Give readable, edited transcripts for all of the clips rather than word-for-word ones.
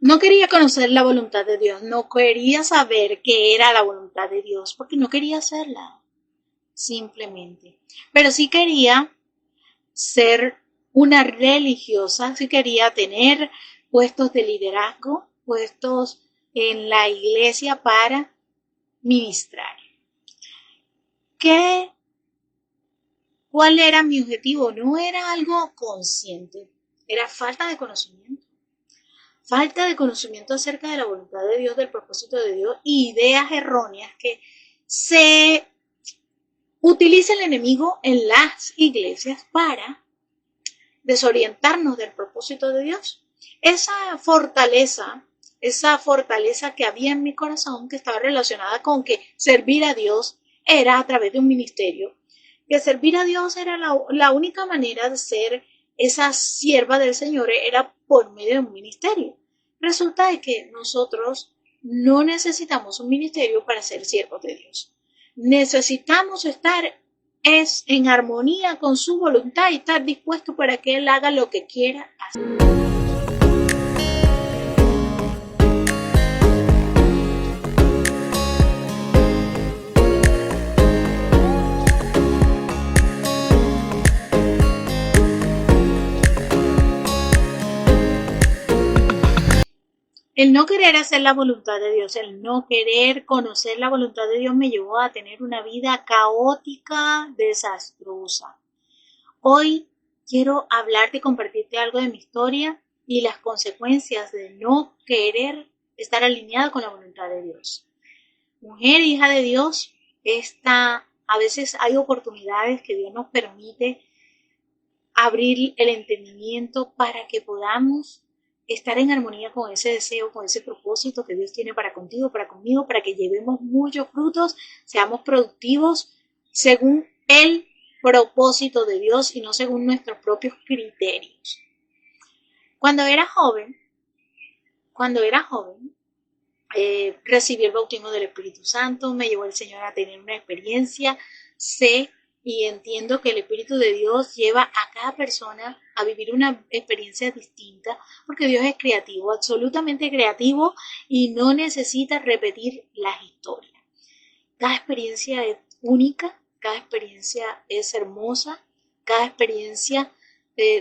No quería conocer la voluntad de Dios, no quería saber qué era la voluntad de Dios, porque no quería hacerla, simplemente. Pero sí quería ser una religiosa, sí quería tener puestos de liderazgo, puestos en la iglesia para ministrar. ¿Qué? ¿Cuál era mi objetivo? No era algo consciente, era falta de conocimiento. Falta de conocimiento acerca de la voluntad de Dios, del propósito de Dios y ideas erróneas que se utiliza el enemigo en las iglesias para desorientarnos del propósito de Dios. Esa fortaleza que había en mi corazón, que estaba relacionada con que servir a Dios era a través de un ministerio, que servir a Dios era la única manera de ser esa sierva del Señor, era por medio de un ministerio. Resulta de que nosotros no necesitamos un ministerio para ser siervos de Dios. Necesitamos estar en armonía con su voluntad y estar dispuesto para que Él haga lo que quiera hacer. El no querer hacer la voluntad de Dios, el no querer conocer la voluntad de Dios me llevó a tener una vida caótica, desastrosa. Hoy quiero hablarte y compartirte algo de mi historia y las consecuencias de no querer estar alineada con la voluntad de Dios. Mujer, hija de Dios, a veces hay oportunidades que Dios nos permite abrir el entendimiento para que podamos estar en armonía con ese deseo, con ese propósito que Dios tiene para contigo, para conmigo, para que llevemos muchos frutos, seamos productivos según el propósito de Dios y no según nuestros propios criterios. Cuando era joven, recibí el bautismo del Espíritu Santo, me llevó el Señor a tener una experiencia, sé y entiendo que el Espíritu de Dios lleva a cada persona a vivir una experiencia distinta, porque Dios es creativo, absolutamente creativo y no necesita repetir las historias. Cada experiencia es única, cada experiencia es hermosa, cada experiencia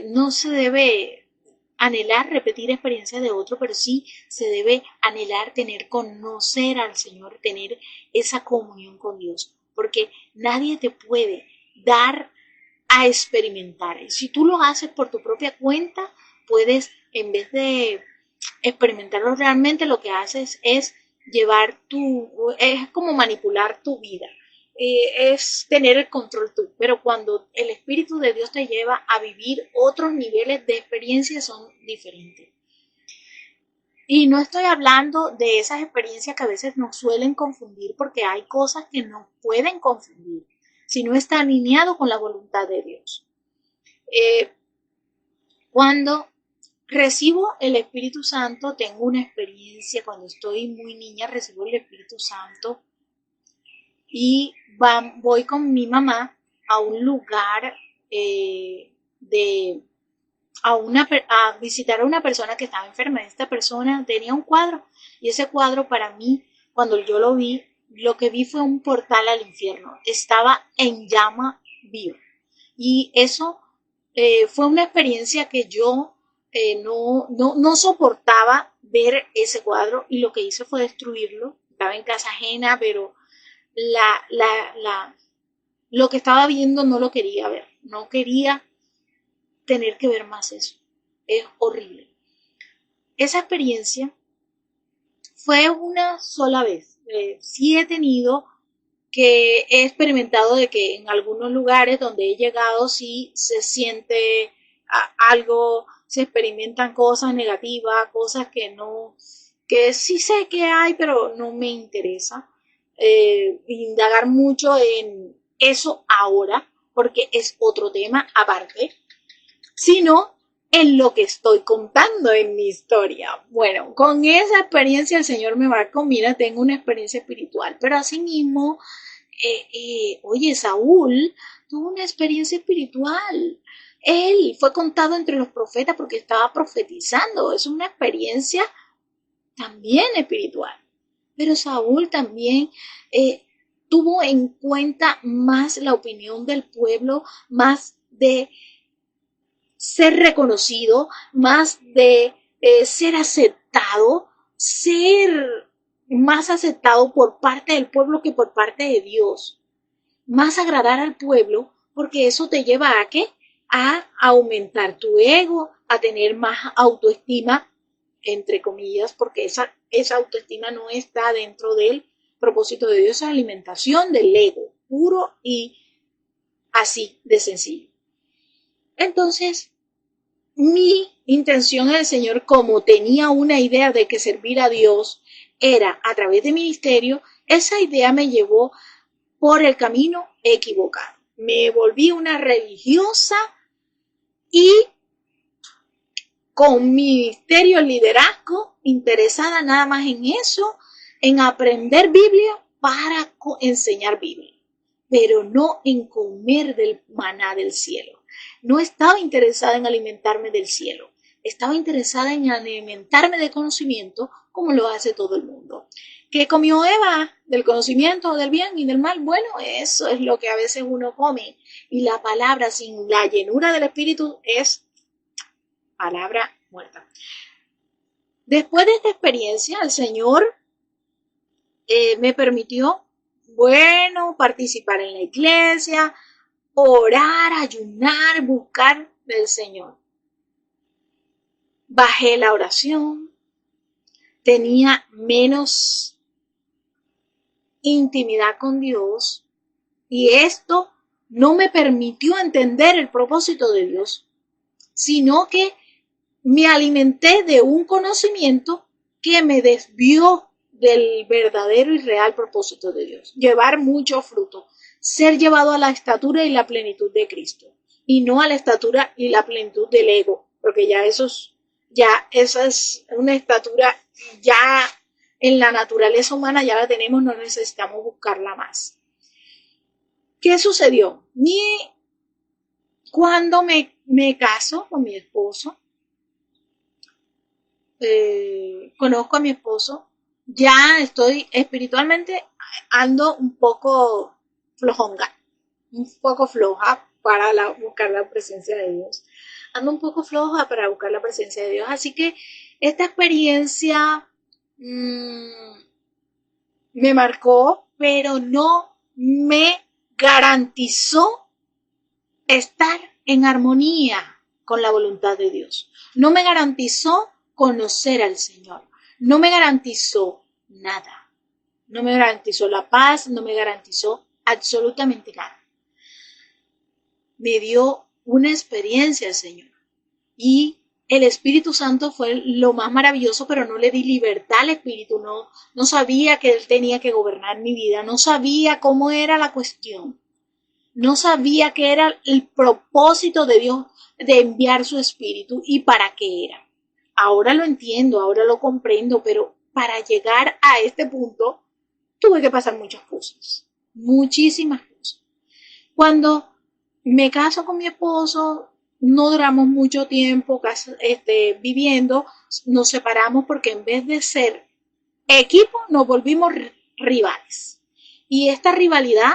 no se debe anhelar repetir experiencias de otro, pero sí se debe anhelar conocer al Señor, tener esa comunión con Dios, porque nadie te puede dar a experimentar. Si tú lo haces por tu propia cuenta, puedes, en vez de experimentarlo realmente, lo que haces es es como manipular tu vida. Es tener el control tú, pero cuando el Espíritu de Dios te lleva a vivir otros niveles de experiencia son diferentes. Y no estoy hablando de esas experiencias que a veces nos suelen confundir, porque hay cosas que nos pueden confundir si no está alineado con la voluntad de Dios. Cuando recibo el Espíritu Santo, tengo una experiencia, cuando estoy muy niña recibo el Espíritu Santo y voy con mi mamá a un lugar a visitar a una persona que estaba enferma. Esta persona tenía un cuadro y ese cuadro para mí, cuando yo lo que vi fue un portal al infierno. Estaba en llama viva. Y eso fue una experiencia que yo no soportaba ver ese cuadro y lo que hice fue destruirlo. Estaba en casa ajena, pero lo que estaba viendo no lo quería ver. No quería tener que ver más eso. Es horrible. Esa experiencia fue una sola vez. Sí he experimentado de que en algunos lugares donde he llegado sí se siente algo, se experimentan cosas negativas, cosas que sí sé que hay, pero no me interesa indagar mucho en eso ahora, porque es otro tema aparte, sino en lo que estoy contando en mi historia. Bueno, con esa experiencia el Señor me marcó, mira, tengo una experiencia espiritual, pero asimismo, oye, Saúl tuvo una experiencia espiritual. Él fue contado entre los profetas porque estaba profetizando. Es una experiencia también espiritual. Pero Saúl también tuvo en cuenta más la opinión del pueblo, más de ser reconocido, más de ser aceptado, ser más aceptado por parte del pueblo que por parte de Dios. Más agradar al pueblo, porque eso te lleva a ¿qué? A aumentar tu ego, a tener más autoestima, entre comillas, porque esa autoestima no está dentro del propósito de Dios, es alimentación del ego, puro y así de sencillo. Entonces, mi intención en el Señor, como tenía una idea de que servir a Dios era a través de ministerio, esa idea me llevó por el camino equivocado. Me volví una religiosa y con ministerio, liderazgo, interesada nada más en eso, en aprender Biblia para enseñar Biblia, pero no en comer del maná del cielo. No estaba interesada en alimentarme del cielo, estaba interesada en alimentarme de conocimiento como lo hace todo el mundo. ¿Qué comió Eva? Del conocimiento del bien y del mal. Bueno, eso es lo que a veces uno come. Y la palabra sin la llenura del Espíritu es palabra muerta. Después de esta experiencia, el Señor me permitió, bueno, participar en la iglesia, orar, ayunar, buscar del Señor. Bajé la oración, tenía menos intimidad con Dios y esto no me permitió entender el propósito de Dios, sino que me alimenté de un conocimiento que me desvió del verdadero y real propósito de Dios. Llevar mucho fruto, ser llevado a la estatura y la plenitud de Cristo y no a la estatura y la plenitud del ego, porque esa es una estatura ya en la naturaleza humana, ya la tenemos, no necesitamos buscarla más. ¿Qué sucedió? Cuando me caso con mi esposo, conozco a mi esposo, ya estoy espiritualmente, ando un poco flojonga, un poco floja para buscar la presencia de Dios. Ando un poco floja para buscar la presencia de Dios. Así que esta experiencia me marcó, pero no me garantizó estar en armonía con la voluntad de Dios. No me garantizó conocer al Señor. No me garantizó nada. No me garantizó la paz, no me garantizó absolutamente nada. Me dio una experiencia el Señor. Y el Espíritu Santo fue lo más maravilloso, pero no le di libertad al Espíritu. No sabía que Él tenía que gobernar mi vida. No sabía cómo era la cuestión. No sabía qué era el propósito de Dios de enviar su Espíritu y para qué era. Ahora lo entiendo, ahora lo comprendo, pero para llegar a este punto tuve que pasar muchas cosas, muchísimas cosas. Cuando me caso con mi esposo, no duramos mucho tiempo viviendo, nos separamos porque en vez de ser equipo nos volvimos rivales. Y esta rivalidad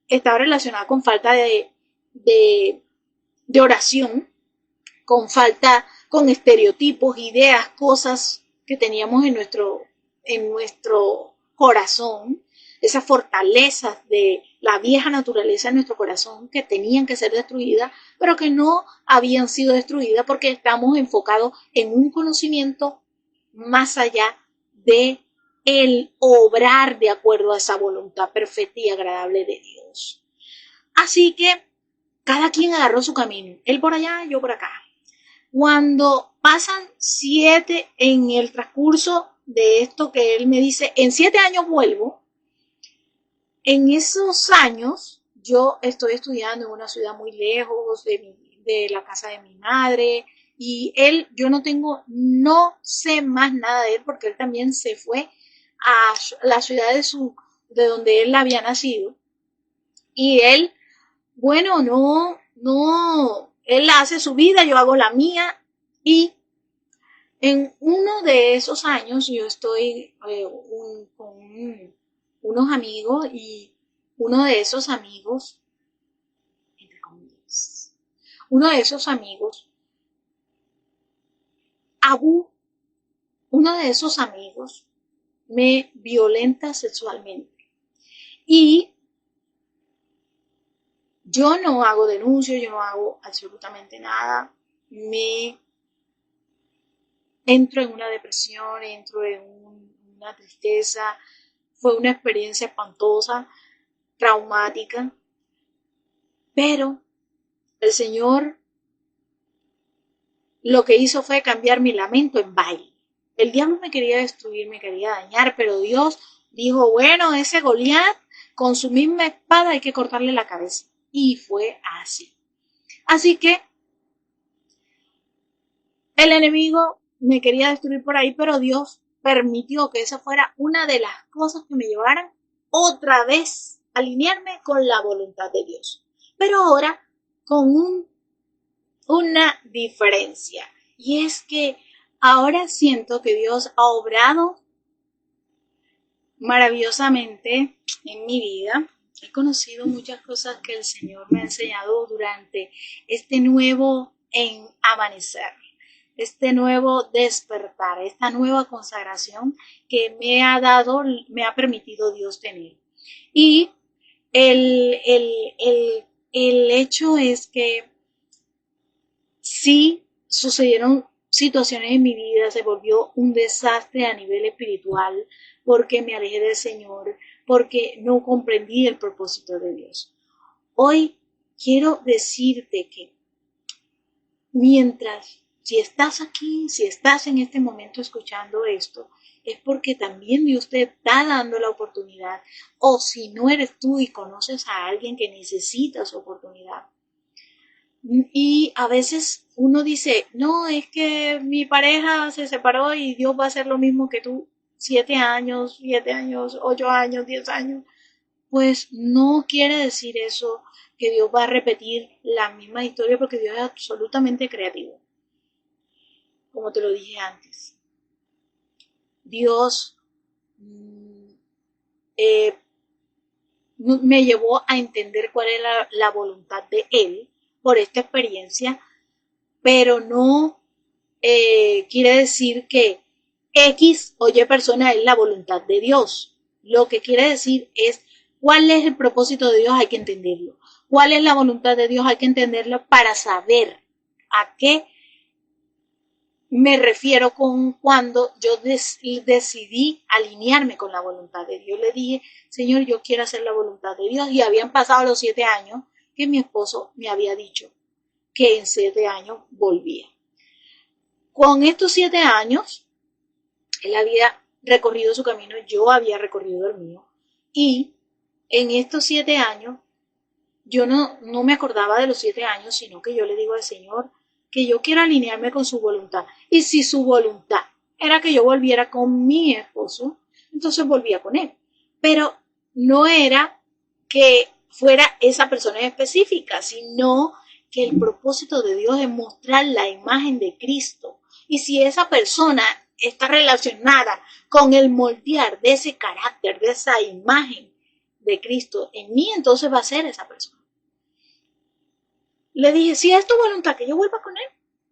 estaba relacionada con falta de oración, con estereotipos, ideas, cosas que teníamos en nuestro corazón, esas fortalezas de la vieja naturaleza en nuestro corazón que tenían que ser destruidas, pero que no habían sido destruidas porque estamos enfocados en un conocimiento más allá de el obrar de acuerdo a esa voluntad perfecta y agradable de Dios. Así que cada quien agarró su camino, él por allá, yo por acá. Cuando pasan 7 en el transcurso de esto que él me dice, en 7 años vuelvo, en esos años yo estoy estudiando en una ciudad muy lejos de la casa de mi madre y no sé más nada de él porque él también se fue a la ciudad de donde él había nacido y él, bueno, él hace su vida, yo hago la mía y En uno de esos años yo estoy con unos amigos y uno de esos amigos, entre comillas, uno de esos amigos, Abu, uno de esos amigos me violenta sexualmente. Y yo no hago denuncias, yo no hago absolutamente nada. Me entro en una depresión, entro en una tristeza. Fue una experiencia espantosa, traumática, pero el Señor lo que hizo fue cambiar mi lamento en baile. El diablo me quería destruir, me quería dañar, pero Dios dijo, bueno, ese Goliat con su misma espada hay que cortarle la cabeza. Y fue así. Así que el enemigo me quería destruir por ahí, pero Dios permitió que esa fuera una de las cosas que me llevaran otra vez a alinearme con la voluntad de Dios. Pero ahora con una diferencia. Y es que ahora siento que Dios ha obrado maravillosamente en mi vida. He conocido muchas cosas que el Señor me ha enseñado durante este nuevo amanecer, este nuevo despertar, esta nueva consagración que me ha permitido Dios tener. Y el, el, el hecho es que sí sucedieron situaciones en mi vida, se volvió un desastre a nivel espiritual porque me alejé del Señor, porque no comprendí el propósito de Dios. Hoy quiero decirte que mientras, si estás aquí, si estás en este momento escuchando esto, es porque también Dios te está dando la oportunidad, o si no eres tú y conoces a alguien que necesita su oportunidad. Y a veces uno dice, no, es que mi pareja se separó y Dios va a hacer lo mismo que tú, 7 años, 8 años, 10 años. Pues no quiere decir eso que Dios va a repetir la misma historia porque Dios es absolutamente creativo. Como te lo dije antes. Dios eh, me llevó a entender cuál es la voluntad de Él por esta experiencia, pero no quiere decir que X o Y persona es la voluntad de Dios. Lo que quiere decir es cuál es el propósito de Dios, hay que entenderlo. Cuál es la voluntad de Dios, hay que entenderlo para saber a qué me refiero con cuando yo decidí alinearme con la voluntad de Dios. Le dije, Señor, yo quiero hacer la voluntad de Dios. Y habían pasado los 7 años que mi esposo me había dicho que en 7 años volvía. Con estos 7 años, él había recorrido su camino, yo había recorrido el mío. Y en estos 7 años, yo no me acordaba de los 7 años, sino que yo le digo al Señor que yo quiero alinearme con su voluntad. Y si su voluntad era que yo volviera con mi esposo, entonces volvía con él. Pero no era que fuera esa persona específica, sino que el propósito de Dios es mostrar la imagen de Cristo. Y si esa persona está relacionada con el moldear de ese carácter, de esa imagen de Cristo en mí, entonces va a ser esa persona. Le dije, si es tu voluntad que yo vuelva con él,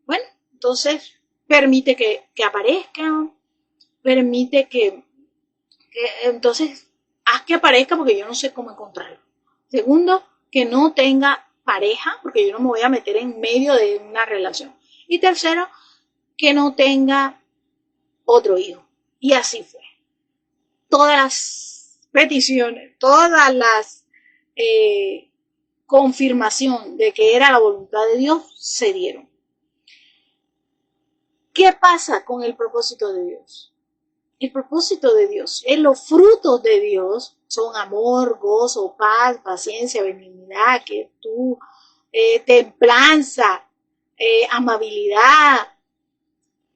bueno, entonces permite que aparezca, permite entonces haz que aparezca porque yo no sé cómo encontrarlo. Segundo, que no tenga pareja, porque yo no me voy a meter en medio de una relación. Y tercero, que no tenga otro hijo. Y así fue. Todas las peticiones, todas las confirmación de que era la voluntad de Dios se dieron. ¿Qué pasa con el propósito de Dios? El propósito de Dios, los frutos de Dios son amor, gozo, paz, paciencia, benignidad, quietud, templanza, amabilidad.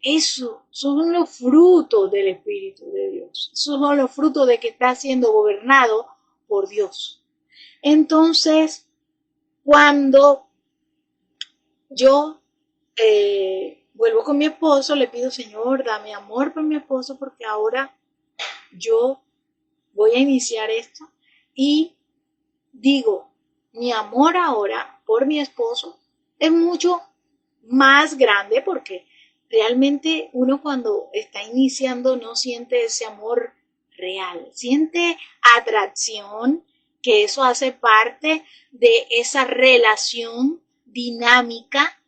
Eso son los frutos del Espíritu de Dios. Esos son los frutos de que está siendo gobernado por Dios. Entonces, cuando yo vuelvo con mi esposo, le pido, Señor, dame amor por mi esposo porque ahora yo voy a iniciar esto y digo, mi amor ahora por mi esposo es mucho más grande porque realmente uno cuando está iniciando no siente ese amor real, siente atracción, que eso hace parte de esa relación dinámica,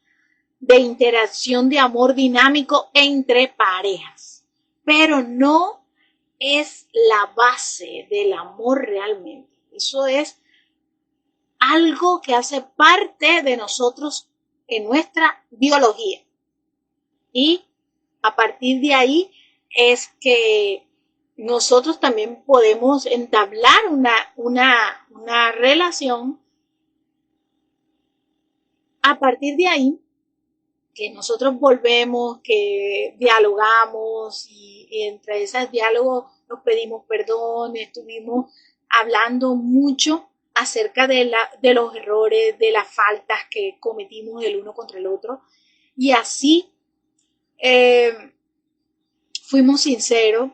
de interacción de amor dinámico entre parejas, pero no es la base del amor realmente. Eso es algo que hace parte de nosotros en nuestra biología. Y a partir de ahí es que nosotros también podemos entablar una relación. A partir de ahí, que nosotros volvemos, que dialogamos y entre esos diálogos nos pedimos perdón, estuvimos hablando mucho acerca de los errores, de las faltas que cometimos el uno contra el otro y así fuimos sinceros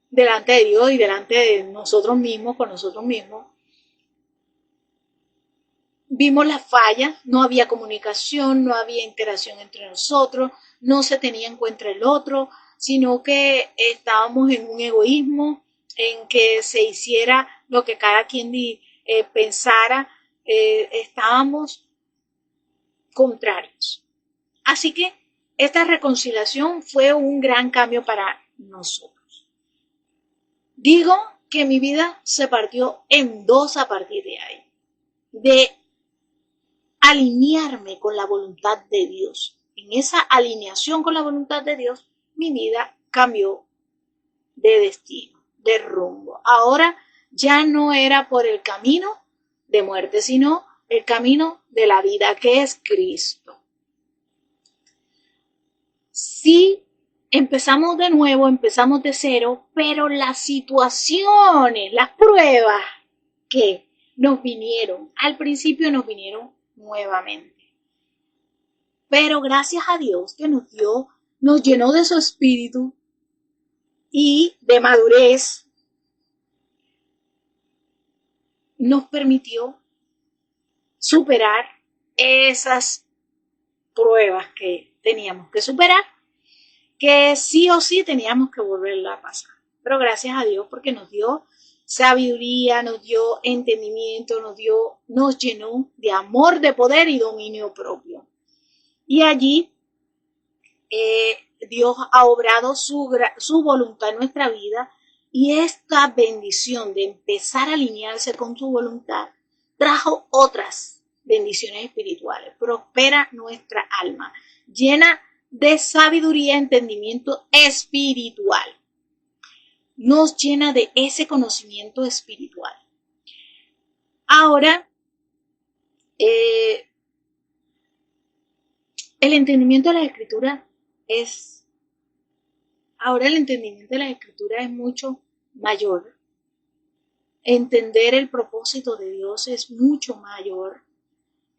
delante de Dios y delante de nosotros mismos, con nosotros mismos. Vimos las fallas, no había comunicación, no había interacción entre nosotros, no se tenía en cuenta el otro, sino que estábamos en un egoísmo, en que se hiciera lo que cada quien pensara, estábamos contrarios. Así que esta reconciliación fue un gran cambio para nosotros. Digo que mi vida se partió en dos a partir de ahí. De alinearme con la voluntad de Dios. En esa alineación con la voluntad de Dios, mi vida cambió de destino, de rumbo. Ahora ya no era por el camino de muerte, sino el camino de la vida, que es Cristo. Sí, empezamos de nuevo, empezamos de cero, pero las situaciones, las pruebas que nos vinieron, al principio nos vinieron nuevamente. Pero gracias a Dios que nos llenó de su espíritu y de madurez, nos permitió superar esas pruebas que teníamos que superar, que sí o sí teníamos que volverla a pasar. Pero gracias a Dios porque nos dio sabiduría, nos dio entendimiento, nos llenó de amor, de poder y dominio propio. Y allí Dios ha obrado su voluntad en nuestra vida y esta bendición de empezar a alinearse con su voluntad trajo otras bendiciones espirituales. Prospera nuestra alma, llena de sabiduría y entendimiento espiritual. Nos llena de ese conocimiento espiritual. Ahora, el entendimiento de la Escritura es mucho mayor. Entender el propósito de Dios es mucho mayor.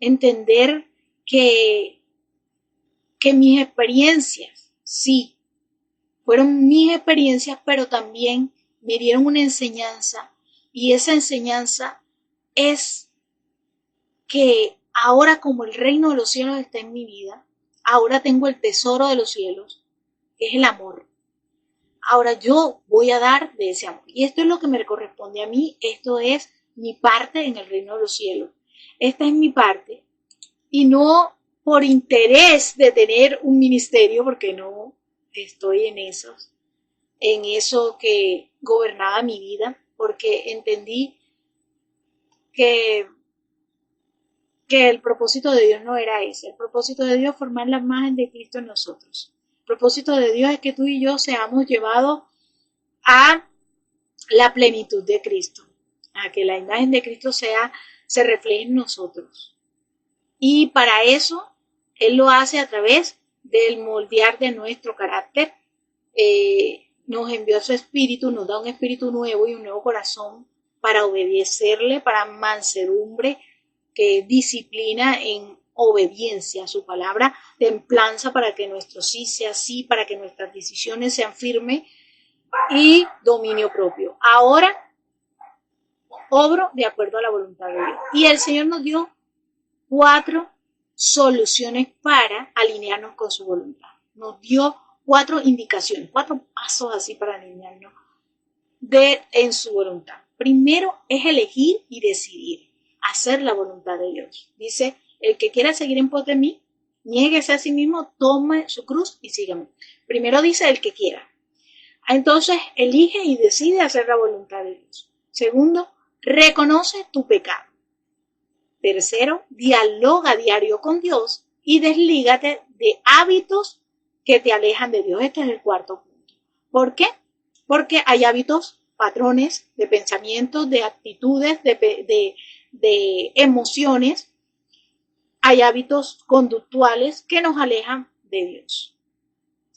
Entender que mis experiencias, sí, fueron mis experiencias, pero también me dieron una enseñanza y esa enseñanza es que ahora como el reino de los cielos está en mi vida, ahora tengo el tesoro de los cielos, que es el amor. Ahora yo voy a dar de ese amor. Y esto es lo que me corresponde a mí, esto es mi parte en el reino de los cielos. Esta es mi parte y no por interés de tener un ministerio, porque no estoy en eso que gobernaba mi vida, porque entendí que el propósito de Dios no era ese. El propósito de Dios es formar la imagen de Cristo en nosotros. El propósito de Dios es que tú y yo seamos llevados a la plenitud de Cristo, a que la imagen de Cristo se refleje en nosotros. Y para eso Él lo hace a través del moldear de nuestro carácter. Nos envió su espíritu, nos da un espíritu nuevo y un nuevo corazón para obedecerle, para mansedumbre, que disciplina en obediencia a su palabra, templanza para que nuestro sí sea sí, para que nuestras decisiones sean firmes y dominio propio. Ahora obro de acuerdo a la voluntad de Dios. Y el Señor nos dio 4 soluciones para alinearnos con su voluntad. Nos dio 4 indicaciones, 4 pasos así para alinearnos en su voluntad. Primero es elegir y decidir, hacer la voluntad de Dios. Dice, el que quiera seguir en pos de mí, niéguese a sí mismo, tome su cruz y sígame. Primero dice el que quiera. Entonces elige y decide hacer la voluntad de Dios. Segundo, reconoce tu pecado. Tercero, dialoga diario con Dios y deslígate de hábitos que te alejan de Dios. Este es el cuarto punto. ¿Por qué? Porque hay hábitos, patrones de pensamientos, de actitudes, de emociones. Hay hábitos conductuales que nos alejan de Dios.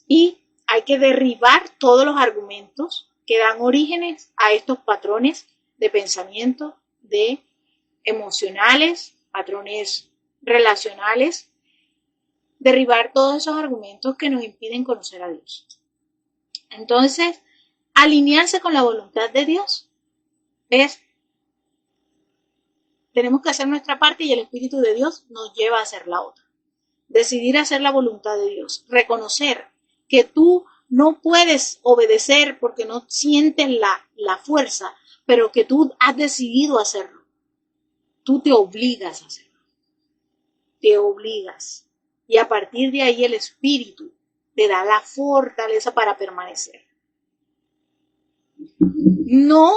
Y hay que derribar todos los argumentos que dan orígenes a estos patrones de pensamiento, de emocionales, patrones relacionales, derribar todos esos argumentos que nos impiden conocer a Dios. Entonces, alinearse con la voluntad de Dios tenemos que hacer nuestra parte y el Espíritu de Dios nos lleva a hacer la otra. Decidir hacer la voluntad de Dios, reconocer que tú no puedes obedecer porque no sientes la fuerza, pero que tú has decidido hacerlo. Tú te obligas a hacerlo. Te obligas. Y a partir de ahí el Espíritu te da la fortaleza para permanecer. No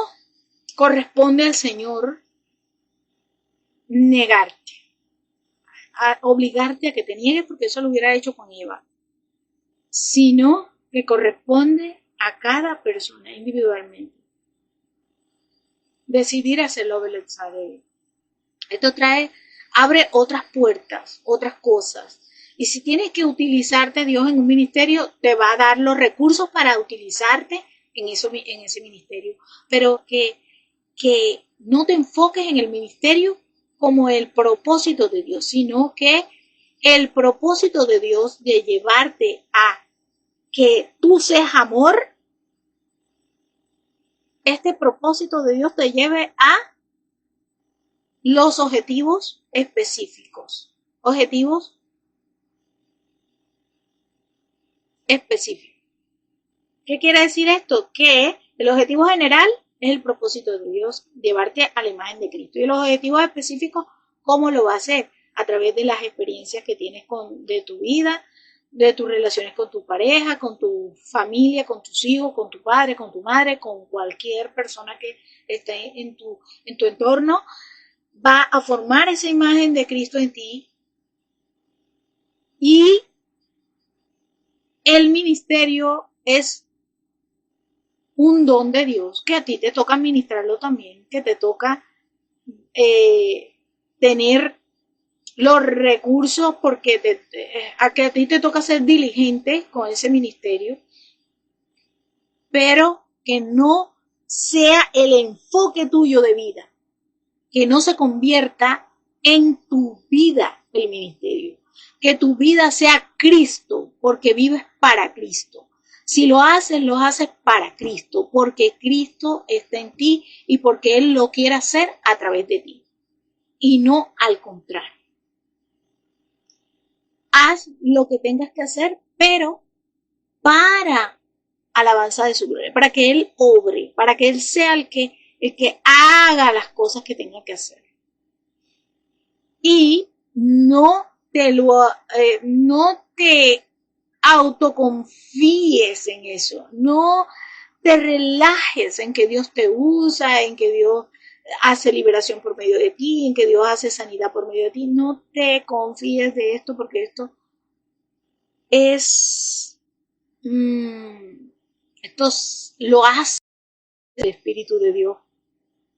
corresponde al Señor negarte, a obligarte a que te niegues, porque eso lo hubiera hecho con Eva, sino que corresponde a cada persona individualmente decidir hacer la obediencia de Él. Esto abre otras puertas, otras cosas. Y si tienes que utilizarte Dios en un ministerio, te va a dar los recursos para utilizarte en ese ministerio. Pero que no te enfoques en el ministerio como el propósito de Dios, sino que el propósito de Dios de llevarte a que tú seas amor, este propósito de Dios te lleve a los objetivos específicos. Objetivos específicos. ¿Qué quiere decir esto? Que el objetivo general es el propósito de Dios, llevarte a la imagen de Cristo. Y los objetivos específicos, ¿cómo lo va a hacer? A través de las experiencias que tienes de tu vida, de tus relaciones con tu pareja, con tu familia, con tus hijos, con tu padre, con tu madre, con cualquier persona que esté en tu entorno. Va a formar esa imagen de Cristo en ti. Y el ministerio es un don de Dios que a ti te toca administrarlo también, que te toca tener los recursos porque a ti te toca ser diligente con ese ministerio, pero que no sea el enfoque tuyo de vida, que no se convierta en tu vida el ministerio, que tu vida sea Cristo, porque vives para Cristo. Si lo haces para Cristo, porque Cristo está en ti y porque Él lo quiere hacer a través de ti. Y no al contrario. Haz lo que tengas que hacer, pero para alabanza de su gloria, para que Él obre, para que Él sea el que haga las cosas que tenga que hacer. Y no te autoconfíes en eso, no te relajes en que Dios te usa, en que Dios hace liberación por medio de ti, en que Dios hace sanidad por medio de ti. No te confíes de esto, porque esto es esto lo hace el Espíritu de Dios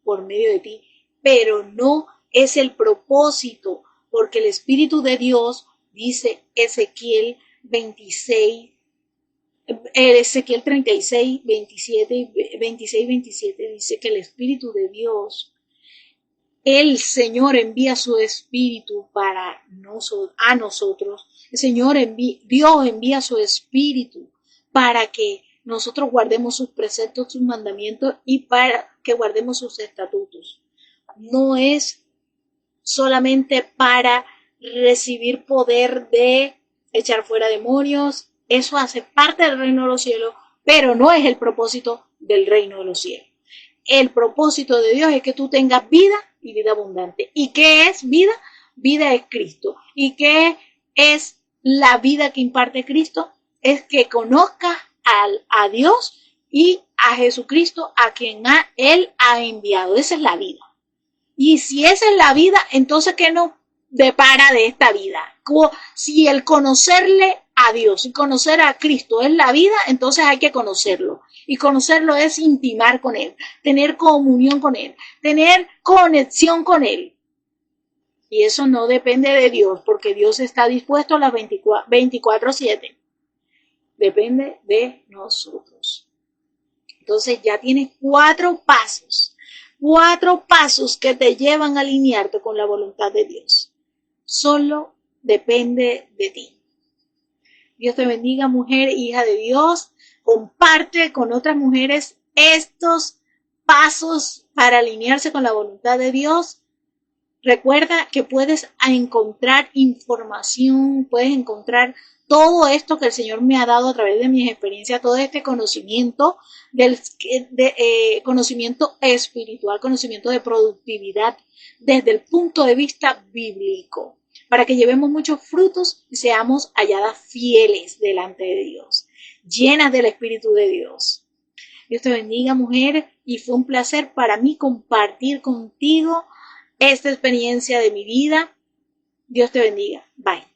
por medio de ti, pero no es el propósito, porque el Espíritu de Dios, dice Ezequiel 36, 27, dice que el Espíritu de Dios el Señor envía su Espíritu a nosotros. Dios envía su Espíritu para que nosotros guardemos sus preceptos, sus mandamientos y para que guardemos sus estatutos. No es solamente para recibir poder de echar fuera demonios. Eso hace parte del reino de los cielos, pero no es el propósito del reino de los cielos. El propósito de Dios es que tú tengas vida y vida abundante. ¿Y qué es vida? Vida es Cristo. ¿Y qué es la vida que imparte Cristo? Es que conozcas a Dios y a Jesucristo, a quien Él ha enviado. Esa es la vida. Y si esa es la vida, entonces ¿qué nos depara de esta vida? Si el conocerle a Dios y conocer a Cristo es la vida, entonces hay que conocerlo. Y conocerlo es intimar con Él, tener comunión con Él, tener conexión con Él. Y eso no depende de Dios, porque Dios está dispuesto a las 24/7. Depende de nosotros. Entonces ya tienes 4 pasos. 4 pasos que te llevan a alinearte con la voluntad de Dios. Solo depende de ti. Dios te bendiga, mujer, hija de Dios. Comparte con otras mujeres estos pasos para alinearse con la voluntad de Dios. Recuerda que puedes encontrar información, puedes encontrar todo esto que el Señor me ha dado a través de mis experiencias, todo este conocimiento, conocimiento espiritual, conocimiento de productividad desde el punto de vista bíblico, para que llevemos muchos frutos y seamos halladas fieles delante de Dios, llenas del Espíritu de Dios. Dios te bendiga, mujer, y fue un placer para mí compartir contigo esta experiencia de mi vida. Dios te bendiga. Bye.